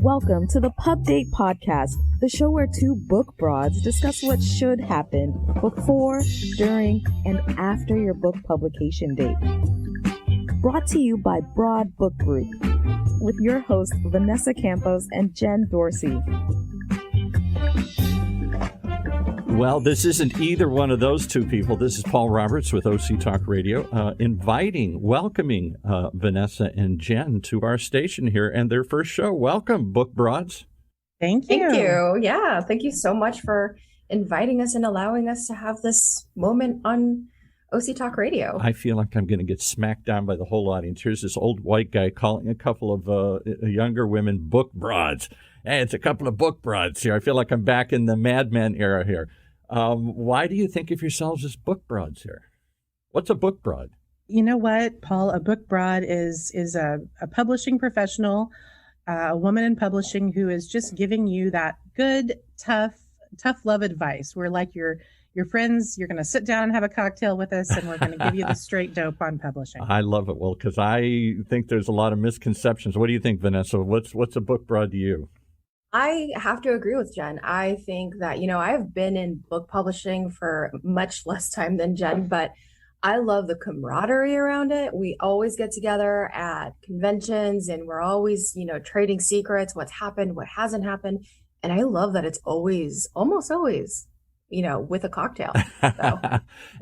Welcome to the Pub Date Podcast, the show where two book broads discuss what should happen before, during, and after your book publication date. Brought to you by Broad Book Group, with your hosts Vanessa Campos and Jen Dorsey. Well, this isn't either one of those two people. This is Paul Roberts with OC Talk Radio, welcoming Vanessa and Jen to our station here and their first show. Welcome, Book Broads. Thank you. Thank you. Yeah, thank you so much for inviting us and allowing us to have this moment on OC Talk Radio. I feel like I'm going to get smacked down by the whole audience. Here's this old white guy calling a couple of younger women book broads. Hey, it's a couple of book broads here. I feel like I'm back in the Mad Men era here. Why do you think of yourselves as book broads here? What's a book broad? You know what, Paul? A book broad is a publishing professional, a woman in publishing who is just giving you that good, tough love advice. We're like your friends. You're going to sit down and have a cocktail with us, and we're going to give you the straight dope on publishing. I love it. Well, because I think there's a lot of misconceptions. What do you think, Vanessa? What's a book broad to you? I have to agree with Jen. I think that, I've been in book publishing for much less time than Jen, but I love the camaraderie around it. We always get together at conventions and we're always, trading secrets, what's happened, what hasn't happened. And I love that it's almost always, with a cocktail. So.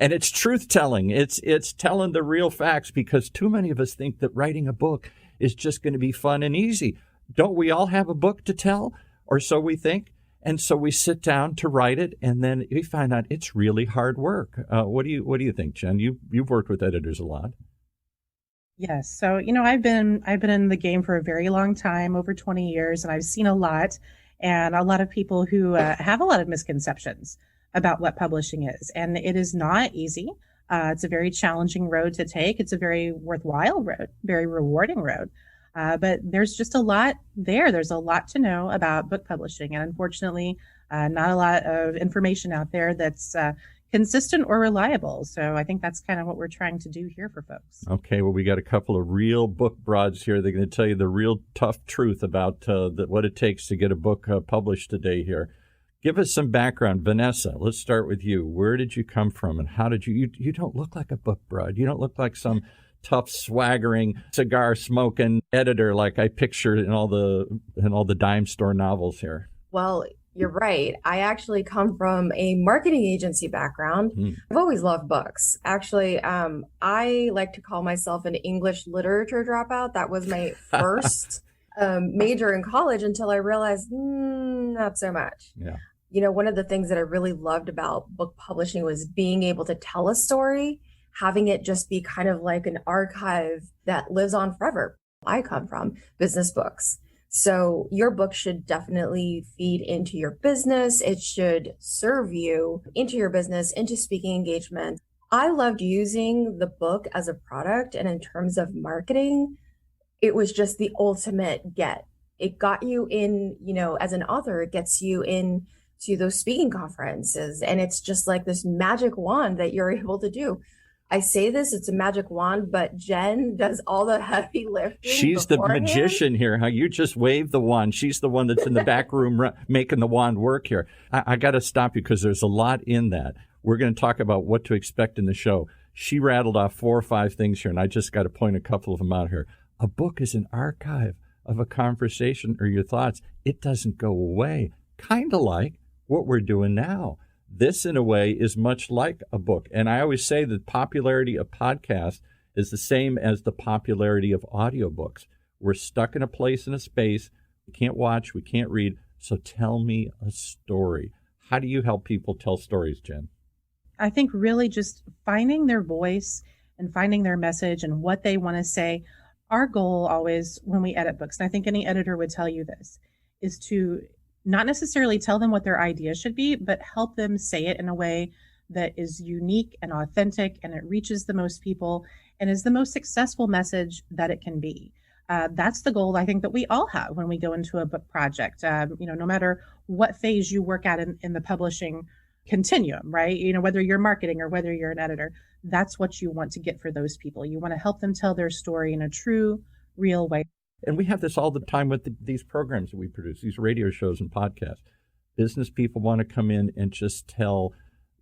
And it's truth telling. It's telling the real facts, because too many of us think that writing a book is just going to be fun and easy. Don't we all have a book to tell? Or so we think. And so we sit down to write it, and then we find out it's really hard work. What do you think, Jen? You've worked with editors a lot. Yes. So, I've been in the game for a very long time, over 20 years, and I've seen a lot, and a lot of people who have a lot of misconceptions about what publishing is. And it is not easy. It's a very challenging road to take. It's a very worthwhile road, very rewarding road. But there's just a lot there. There's a lot to know about book publishing. And unfortunately, not a lot of information out there that's consistent or reliable. So I think that's kind of what we're trying to do here for folks. Okay, well, we got a couple of real book broads here. They're going to tell you the real tough truth about what it takes to get a book published today here. Give us some background. Vanessa, let's start with you. Where did you come from, and how did you don't look like a book broad. You don't look like some tough, swaggering, cigar-smoking editor like I pictured in all the dime store novels here. Well, you're right. I actually come from a marketing agency background. I've always loved books. Actually, I like to call myself an English literature dropout. That was my first major in college until I realized, not so much. Yeah. One of the things that I really loved about book publishing was being able to tell a story, having it just be kind of like an archive that lives on forever. I come from business books. So your book should definitely feed into your business. It should serve you into your business, into speaking engagement. I loved using the book as a product. And in terms of marketing, it was just the ultimate get. It got you in, as an author, it gets you in to those speaking conferences. And it's just like this magic wand that you're able to do. I say this, it's a magic wand, but Jen does all the heavy lifting. She's the magician here. How you just wave the wand. She's the one that's in the back room making the wand work here. I got to stop you because there's a lot in that. We're going to talk about what to expect in the show. She rattled off 4 or 5 things here, and I just got to point a couple of them out here. A book is an archive of a conversation or your thoughts. It doesn't go away. Kind of like what we're doing now. This, in a way, is much like a book. And I always say that popularity of podcasts is the same as the popularity of audiobooks. We're stuck in a place, in a space. We can't watch, we can't read. So tell me a story. How do you help people tell stories, Jen? I think really just finding their voice and finding their message and what they want to say. Our goal always when we edit books, and I think any editor would tell you this, is to not necessarily tell them what their idea should be, but help them say it in a way that is unique and authentic, and it reaches the most people and is the most successful message that it can be. That's the goal I think that we all have when we go into a book project. No matter what phase you work at in the publishing continuum, right? Whether you're marketing or whether you're an editor, that's what you want to get for those people. You want to help them tell their story in a true, real way. And we have this all the time with these programs that we produce, these radio shows and podcasts. Business people want to come in and just tell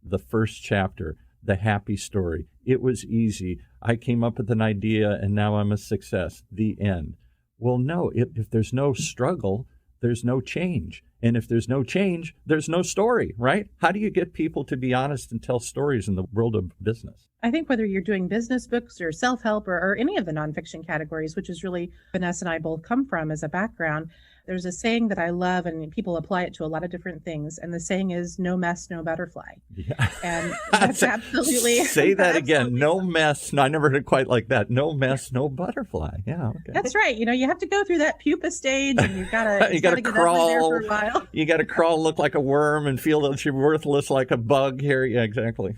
the first chapter, the happy story. It was easy. I came up with an idea and now I'm a success. The end. Well, no, if there's no struggle, there's no change. And if there's no change, there's no story, right? How do you get people to be honest and tell stories in the world of business? I think whether you're doing business books or self-help or any of the nonfiction categories, which is really Vanessa and I both come from as a background, there's a saying that I love and people apply it to a lot of different things. And the saying is, no mess, no butterfly. Yeah. And that's absolutely... Say that again. No mess. No, I never heard it quite like that. No mess, no butterfly. Yeah. Okay. That's right. You know, you have to go through that pupa stage and you've got to you got to crawl there for a while. You got to crawl, look like a worm and feel that you're worthless like a bug here. Yeah, exactly.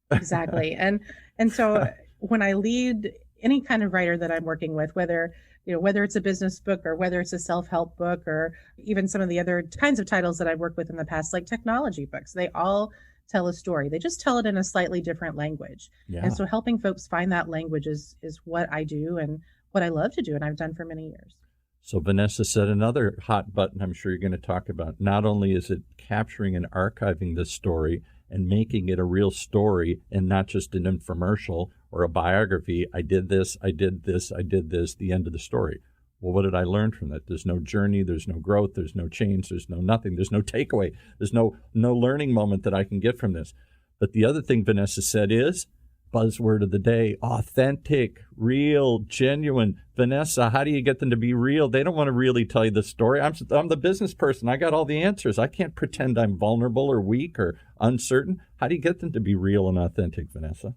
Exactly. And so when I lead any kind of writer that I'm working with, whether it's a business book or whether it's a self-help book or even some of the other kinds of titles that I've worked with in the past, like technology books, they all tell a story. They just tell it in a slightly different language. Yeah. And so helping folks find that language is what I do and what I love to do. And I've done for many years. So Vanessa said another hot button I'm sure you're going to talk about. Not only is it capturing and archiving this story and making it a real story and not just an infomercial or a biography. I did this, I did this, I did this, the end of the story. Well, what did I learn from that? There's no journey, there's no growth, there's no change, there's no nothing, there's no takeaway, there's no learning moment that I can get from this. But the other thing Vanessa said is, buzzword of the day, authentic, real, genuine. Vanessa, how do you get them to be real? They don't want to really tell you the story. I'm the business person. I got all the answers. I can't pretend I'm vulnerable or weak or uncertain. How do you get them to be real and authentic, Vanessa?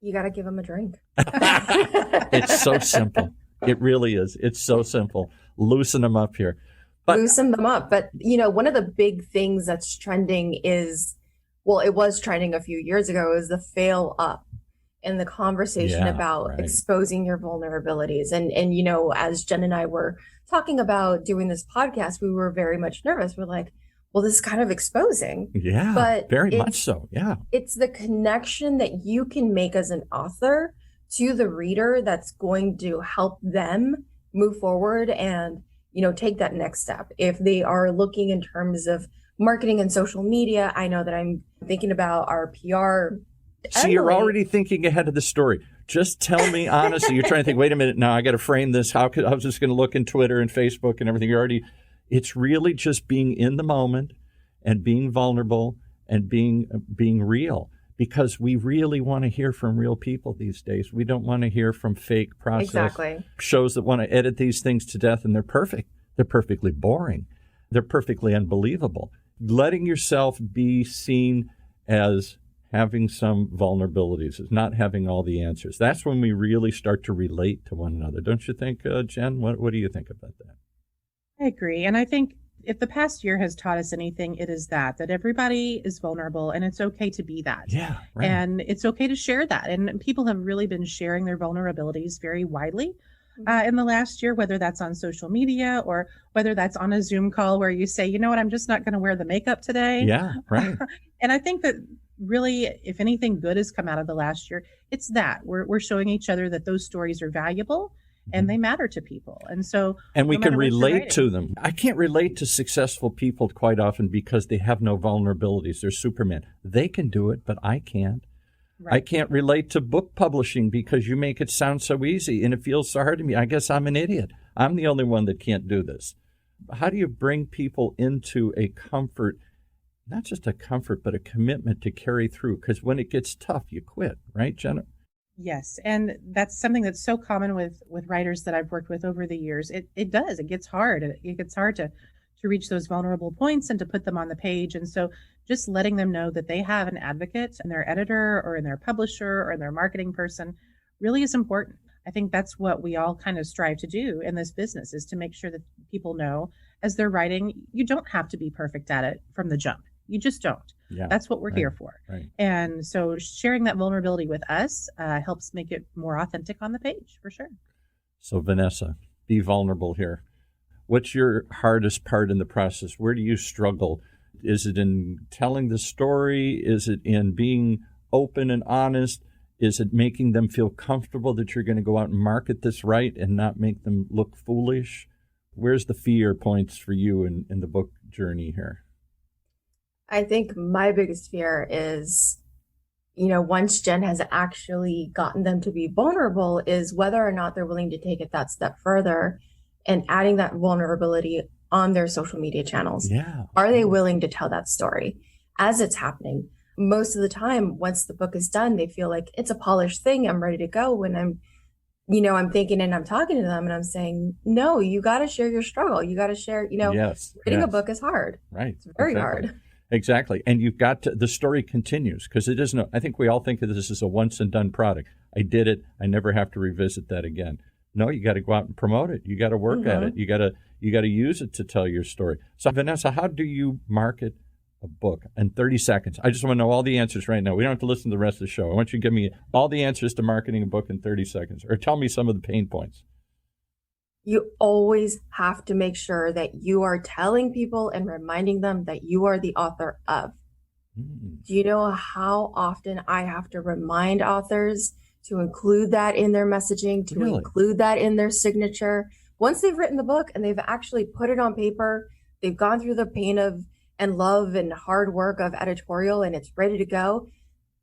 You got to give them a drink. It's so simple. It really is. It's so simple. Loosen them up here. Loosen them up. But, one of the big things that's trending is, well, it was trending a few years ago, is the fail up and the conversation about exposing your vulnerabilities. And, as Jen and I were talking about doing this podcast, we were very much nervous. We're like, well, this is kind of exposing. Yeah, but very much so. Yeah. It's the connection that you can make as an author to the reader that's going to help them move forward and, take that next step. If they are looking in terms of marketing and social media, I know that I'm thinking about our PR. So you're already thinking ahead of the story. Just tell me honestly, you're trying to think, wait a minute, now I got to frame this. How's this going to look in Twitter and Facebook and everything? It's really just being in the moment and being vulnerable and being real, because we really want to hear from real people these days. We don't want to hear from fake process shows that want to edit these things to death, and they're perfect. They're perfectly boring. They're perfectly unbelievable. Letting yourself be seen as having some vulnerabilities, as not having all the answers. That's when we really start to relate to one another. Don't you think, Jen? What do you think about that? I agree. And I think if the past year has taught us anything, it is that everybody is vulnerable and it's okay to be that. Yeah. Right. And it's okay to share that. And people have really been sharing their vulnerabilities very widely in the last year, whether that's on social media or whether that's on a Zoom call where you say, you know what, I'm just not going to wear the makeup today. Yeah, right. And I think that really, if anything good has come out of the last year, it's that we're showing each other that those stories are valuable and they matter to people. And we can relate to them. I can't relate to successful people quite often because they have no vulnerabilities. They're Superman. They can do it, but I can't. Right. I can't relate to book publishing because you make it sound so easy and it feels so hard to me. I guess I'm an idiot. I'm the only one that can't do this. How do you bring people into a comfort, not just a comfort, but a commitment to carry through? Because when it gets tough, you quit, right, Jenna? Yes. And that's something that's so common with writers that I've worked with over the years. It does. It gets hard. It gets hard to reach those vulnerable points and to put them on the page. And so just letting them know that they have an advocate in their editor or in their publisher or in their marketing person really is important. I think that's what we all kind of strive to do in this business, is to make sure that people know as they're writing, you don't have to be perfect at it from the jump. You just don't. Yeah, that's what we're here for. Right. And so sharing that vulnerability with us helps make it more authentic on the page, for sure. So Vanessa, be vulnerable here. What's your hardest part in the process? Where do you struggle? Is it in telling the story? Is it in being open and honest? Is it making them feel comfortable that you're going to go out and market this right and not make them look foolish? Where's the fear points for you in the book journey here? I think my biggest fear is, once Jen has actually gotten them to be vulnerable, is whether or not they're willing to take it that step further and adding that vulnerability on their social media channels. Yeah. Are they willing to tell that story as it's happening? Most of the time, once the book is done, they feel like it's a polished thing. I'm ready to go. When I'm thinking and I'm talking to them and I'm saying, no, you got to share your struggle. You got to share, writing a book is hard. Right. It's very hard. Exactly. And you've got to, the story continues because it isn't, I think we all think of this as a once and done product. I did it. I never have to revisit that again. No, you got to go out and promote it. You got to work at it. You got to use it to tell your story. So Vanessa, how do you market a book in 30 seconds? I just want to know all the answers right now. We don't have to listen to the rest of the show. I want you to give me all the answers to marketing a book in 30 seconds, or tell me some of the pain points. You always have to make sure that you are telling people and reminding them that you are the author of. Do you know how often I have to remind authors to include that in their messaging, to include that in their signature? Once they've written the book and they've actually put it on paper, they've gone through the pain of and love and hard work of editorial and it's ready to go,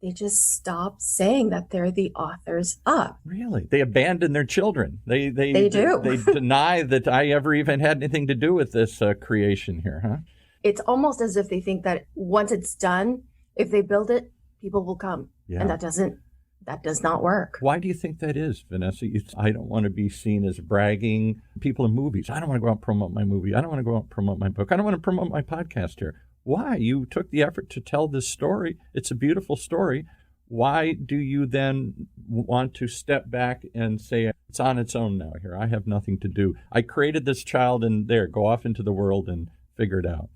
they just stop saying that they're the authors of. Really? They abandon their children. They do. They deny that I ever even had anything to do with this creation here, huh? It's almost as if they think that once it's done, if they build it, people will come. Yeah. And that does not work. Why do you think that is, Vanessa? I don't want to be seen as bragging. People in movies, I don't want to go out and promote my movie. I don't want to go out and promote my book. I don't want to promote my podcast here. Why? You took the effort to tell this story. It's a beautiful story. Why do you then want to step back and say, it's on its own now here? I have nothing to do. I created this child and there, go off into the world and figure it out.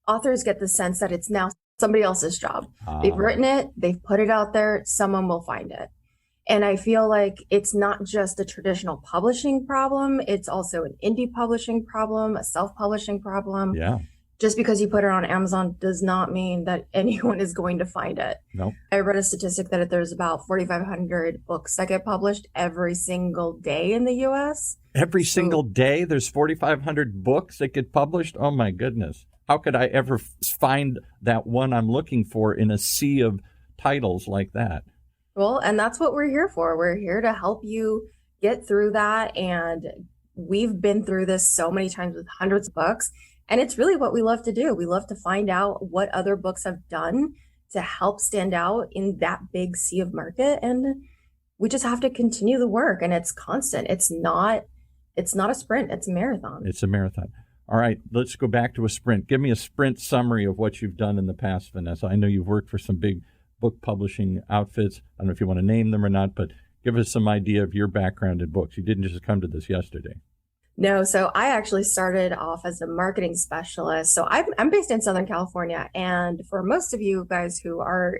Authors get the sense that it's now somebody else's job. They've written it, they've put it out there, someone will find it. And I feel like it's not just a traditional publishing problem, it's also an indie publishing problem, a self-publishing problem. Yeah. Just because you put it on Amazon does not mean that anyone is going to find it. No. I read a statistic that there's about 4,500 books that get published every single day in the U.S. Every single day there's 4,500 books that get published? Oh, my goodness. How could I ever find that one I'm looking for in a sea of titles like that? Well, and that's what we're here for. We're here to help you get through that. And we've been through this so many times with hundreds of books. And it's really what we love to do. We love to find out what other books have done to help stand out in that big sea of market. And we just have to continue the work. And it's constant. It's not a sprint. It's a marathon. It's a marathon. All right, let's go back to a sprint. Give me a sprint summary of what you've done in the past, Vanessa. I know you've worked for some big book publishing outfits. I don't know if you want to name them or not, but give us some idea of your background in books. You didn't just come to this yesterday. No, so I actually started off as a marketing specialist. So I'm based in Southern California. And for most of you guys who are,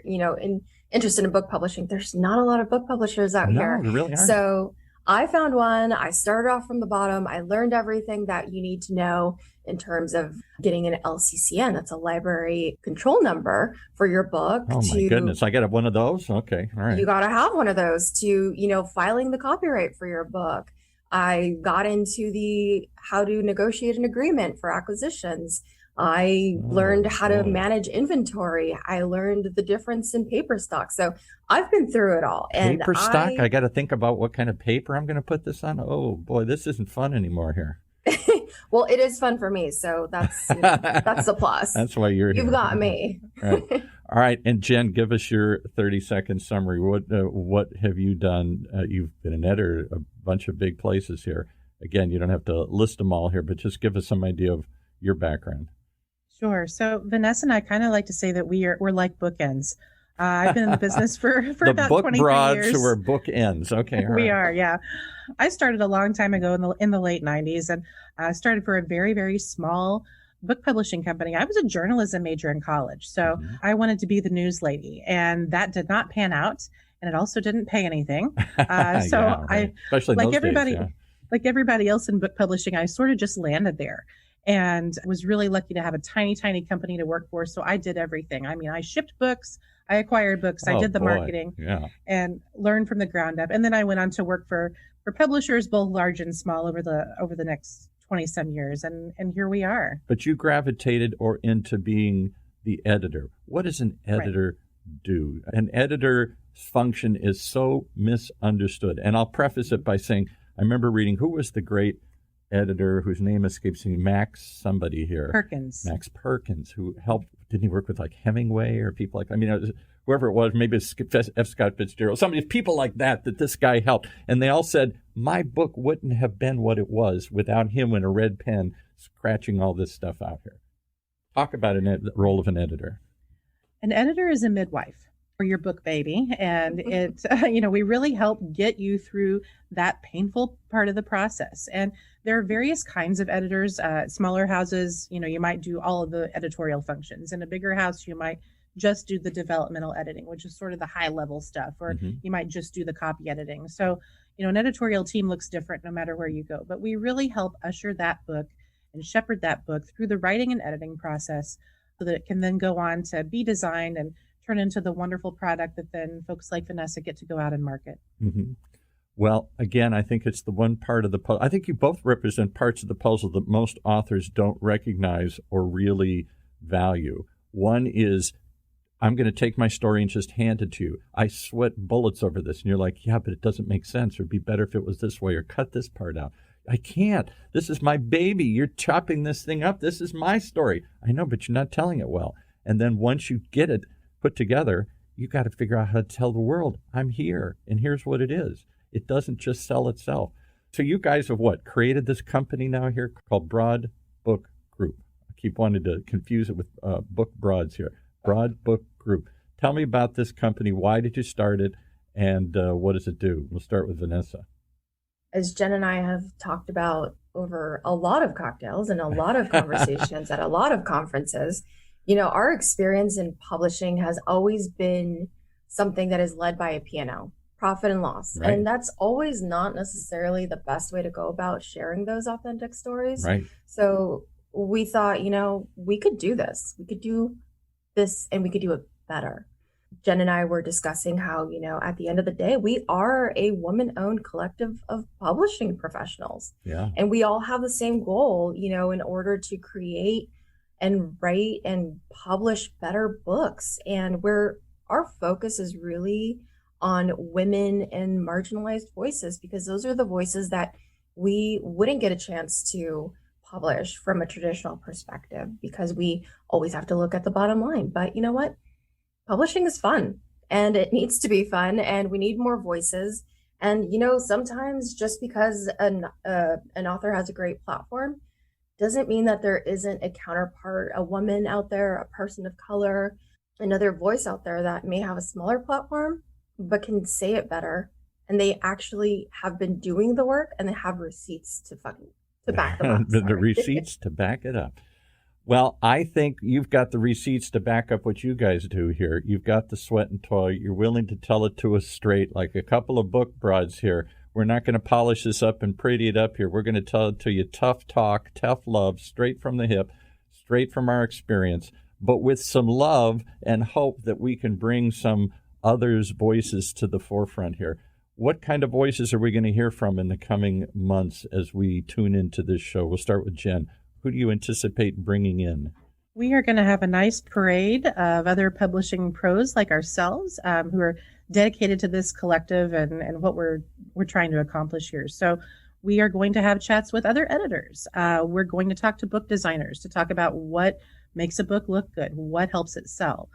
interested in book publishing, there's not a lot of book publishers out here. No, there really aren't. So I found one. I started off from the bottom. I learned everything that you need to know in terms of getting an LCCN. That's a library control number for your book. Oh, my goodness. I got one of those? Okay. All right. You got to have one of those to, filing the copyright for your book. I got into the how to negotiate an agreement for acquisitions. I learned how to manage inventory. I learned the difference in paper stock. So I've been through it all. And paper stock? I got to think about what kind of paper I'm going to put this on. Oh, boy, this isn't fun anymore here. Well, it is fun for me. So that's that's the plus. That's why you're here. You've got me. Right. All right. And Jen, give us your 30-second summary. What have you done? You've been an editor at a bunch of big places here. Again, you don't have to list them all here, but just give us some idea of your background. Sure. So Vanessa and I kind of like to say that we're like bookends. I've been in the business for about 23 years. The book broads who are bookends. Okay. We are, yeah. I started a long time ago in the late 90s, and I started for a very, very small book publishing company. I was a journalism major in college, so I wanted to be the news lady, and that did not pan out, and it also didn't pay anything. Especially like those everybody, days, yeah. Like everybody else in book publishing, I sort of just landed there. And was really lucky to have a tiny, tiny company to work for. So I did everything. I mean, I shipped books, I acquired books. I Oh, did the boy. marketing Yeah. and learned from the ground up. And then I went on to work for publishers, both large and small, over the next 20 some years. And here we are. But you gravitated into being the editor. What does an editor do? An editor's function is so misunderstood. And I'll preface it by saying, I remember reading, who was the great editor whose name escapes me? Max somebody here. Perkins. Max Perkins, who helped, didn't he work with like Hemingway or people like, I mean, it was, whoever it was, maybe it's F. Scott Fitzgerald, somebody, people like that this guy helped. And they all said, my book wouldn't have been what it was without him in a red pen scratching all this stuff out here. Talk about the role of an editor. An editor is a midwife for your book, baby. And it, we really help get you through that painful part of the process. And there are various kinds of editors. Smaller houses, you might do all of the editorial functions. In a bigger house, you might just do the developmental editing, which is sort of the high level stuff, or you might just do the copy editing. So, an editorial team looks different no matter where you go, but we really help usher that book and shepherd that book through the writing and editing process so that it can then go on to be designed and turn into the wonderful product that then folks like Vanessa get to go out and market. Mm-hmm. Well, again, I think it's the one part of the puzzle. I think you both represent parts of the puzzle that most authors don't recognize or really value. One is, I'm going to take my story and just hand it to you. I sweat bullets over this. And you're like, yeah, but it doesn't make sense. Or it'd be better if it was this way, or cut this part out. I can't. This is my baby. You're chopping this thing up. This is my story. I know, but you're not telling it well. And then once you get it put together, you got to figure out how to tell the world, I'm here, and here's what it is. It doesn't just sell itself. So you guys have created this company now here called Broad Book Group. I keep wanting to confuse it with Book Broads here. Broad Book Group. Tell me about this company. Why did you start it, and what does it do? We'll start with Vanessa. As Jen and I have talked about over a lot of cocktails and a lot of conversations at a lot of conferences, our experience in publishing has always been something that is led by a P&L, profit and loss. Right. And that's always not necessarily the best way to go about sharing those authentic stories. Right. So we thought, we could do this. We could do this and we could do it better. Jen and I were discussing how, at the end of the day, we are a woman-owned collective of publishing professionals. Yeah. And we all have the same goal, in order to create and write and publish better books. And our focus is really on women and marginalized voices, because those are the voices that we wouldn't get a chance to publish from a traditional perspective, because we always have to look at the bottom line. But you know what? Publishing is fun, and it needs to be fun, and we need more voices. And, sometimes just because an author has a great platform doesn't mean that there isn't a counterpart, a woman out there, a person of color, another voice out there that may have a smaller platform, but can say it better. And they actually have been doing the work, and they have receipts to back them up. The receipts to back it up. Well, I think you've got the receipts to back up what you guys do here. You've got the sweat and toil. You're willing to tell it to us straight, like a couple of book broads here. We're not going to polish this up and pretty it up here. We're going to tell it to you tough talk, tough love, straight from the hip, straight from our experience, but with some love and hope that we can bring some others' voices to the forefront here. What kind of voices are we going to hear from in the coming months as we tune into this show? We'll start with Jen. Who do you anticipate bringing in? We are going to have a nice parade of other publishing pros like ourselves who are dedicated to this collective and what we're trying to accomplish here. So we are going to have chats with other editors. We're going to talk to book designers to talk about what makes a book look good, what helps it sell.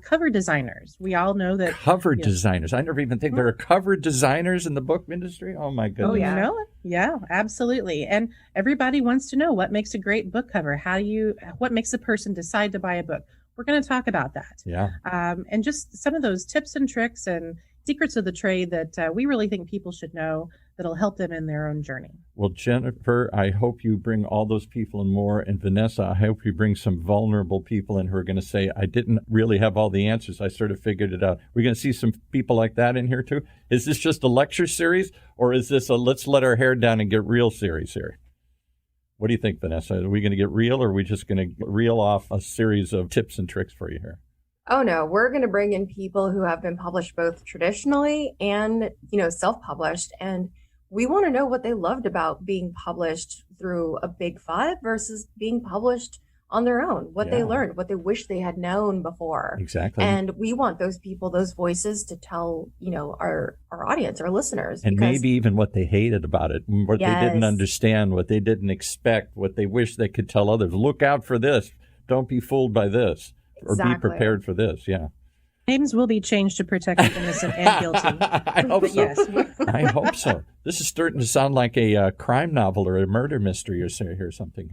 Cover designers. We all know that designers. I never even think there are cover designers in the book industry. Oh my goodness. Oh, yeah. Yeah, absolutely. And everybody wants to know what makes a great book cover. What makes a person decide to buy a book? We're going to talk about that. Yeah. And just some of those tips and tricks and secrets of the trade that we really think people should know that'll help them in their own journey. Well, Jennifer, I hope you bring all those people and more. And Vanessa, I hope you bring some vulnerable people in who are going to say, I didn't really have all the answers. I sort of figured it out. We're going to see some people like that in here too. Is this just a lecture series, or is this a let's let our hair down and get real series here? What do you think, Vanessa? Are we going to get real, or are we just going to reel off a series of tips and tricks for you here? Oh no, we're going to bring in people who have been published both traditionally and, self-published. And we want to know what they loved about being published through a big five versus being published on their own, what they learned, what they wish they had known before. Exactly. And we want those people, those voices to tell, our audience, our listeners. And maybe even what they hated about it, what they didn't understand, what they didn't expect, what they wish they could tell others. Look out for this. Don't be fooled by this. Or be prepared for this, yeah. Names will be changed to protect the innocent and guilty. I hope so. Yes. I hope so. This is starting to sound like a crime novel or a murder mystery or something.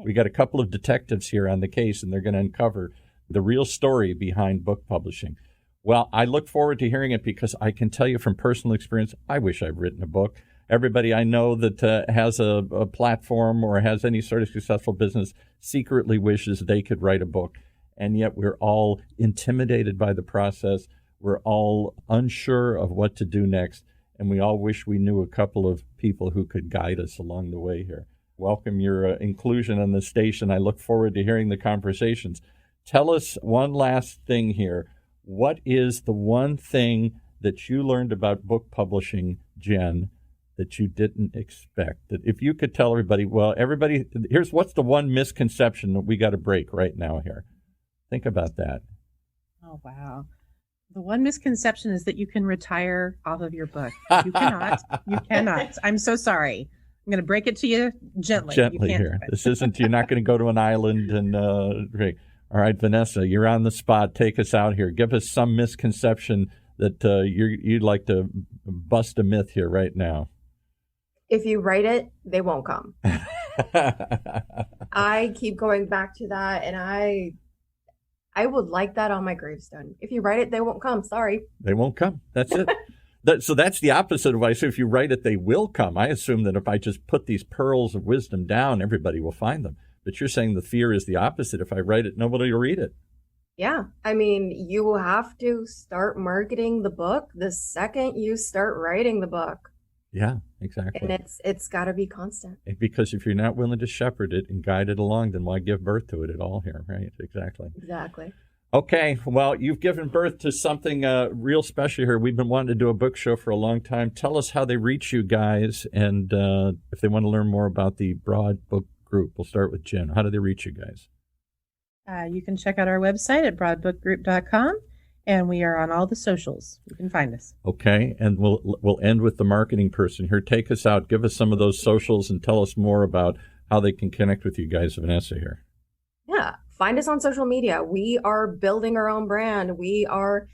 We got a couple of detectives here on the case, and they're going to uncover the real story behind book publishing. Well, I look forward to hearing it because I can tell you from personal experience, I wish I'd written a book. Everybody I know that has a platform or has any sort of successful business secretly wishes they could write a book. And yet we're all intimidated by the process. We're all unsure of what to do next. And we all wish we knew a couple of people who could guide us along the way here. Welcome your inclusion on the station. I look forward to hearing the conversations. Tell us one last thing here. What is the one thing that you learned about book publishing, Jen, that you didn't expect? That if you could tell everybody, what's the one misconception that we got to break right now here? Think about that. Oh, wow. The one misconception is that you can retire off of your book. You cannot. You cannot. I'm so sorry. I'm going to break it to you gently. Gently here. This isn't, you're not going to go to an island and break. All right, Vanessa, you're on the spot. Take us out here. Give us some misconception that you'd like to bust a myth here right now. If you write it, they won't come. I keep going back to that, and I would like that on my gravestone. If you write it, they won't come. Sorry. They won't come. That's it. So that's the opposite of what I say. If you write it, they will come. I assume that if I just put these pearls of wisdom down, everybody will find them. But you're saying the fear is the opposite. If I write it, nobody will read it. Yeah. I mean, you will have to start marketing the book the second you start writing the book. Yeah, exactly. And it's got to be constant. Because if you're not willing to shepherd it and guide it along, then why give birth to it at all here, right? Exactly. Exactly. Okay, well, you've given birth to something real special here. We've been wanting to do a book show for a long time. Tell us how they reach you guys, and if they want to learn more about the Broad Book Group. We'll start with Jen. How do they reach you guys? You can check out our website at broadbookgroup.com. And we are on all the socials. You can find us. Okay, and we'll end with the marketing person here. Take us out. Give us some of those socials and tell us more about how they can connect with you guys, Vanessa, here. Yeah, find us on social media. We are building our own brand. We are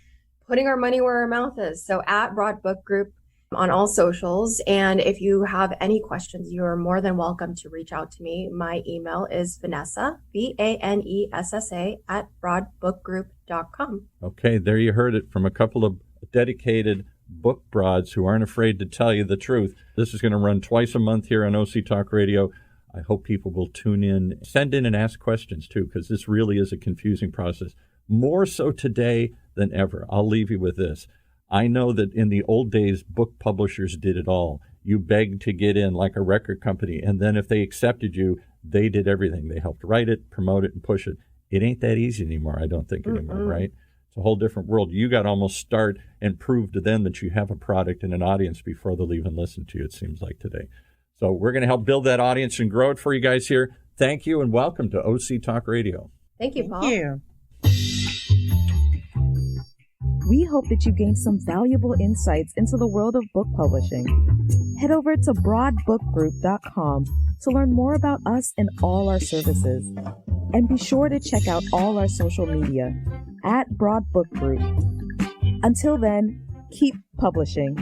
putting our money where our mouth is. So at Broad Book Group on all socials. And if you have any questions, you are more than welcome to reach out to me. My email is Vanessa, VANESSA @broadbookgroup.com. Okay, there you heard it from a couple of dedicated book broads who aren't afraid to tell you the truth. This is going to run twice a month here on OC Talk Radio. I hope people will tune in, send in and ask questions too, because this really is a confusing process. More so today than ever. I'll leave you with this. I know that in the old days, book publishers did it all. You begged to get in like a record company, and then if they accepted you, they did everything. They helped write it, promote it, and push it. It ain't that easy anymore, I don't think anymore, right? It's a whole different world. You got to almost start and prove to them that you have a product and an audience before they'll even listen to you, it seems like today. So we're going to help build that audience and grow it for you guys here. Thank you, and welcome to OC Talk Radio. Thank you, Paul. Thank you. We hope that you gained some valuable insights into the world of book publishing. Head over to broadbookgroup.com to learn more about us and all our services. And be sure to check out all our social media at Broad Book Group. Until then, keep publishing.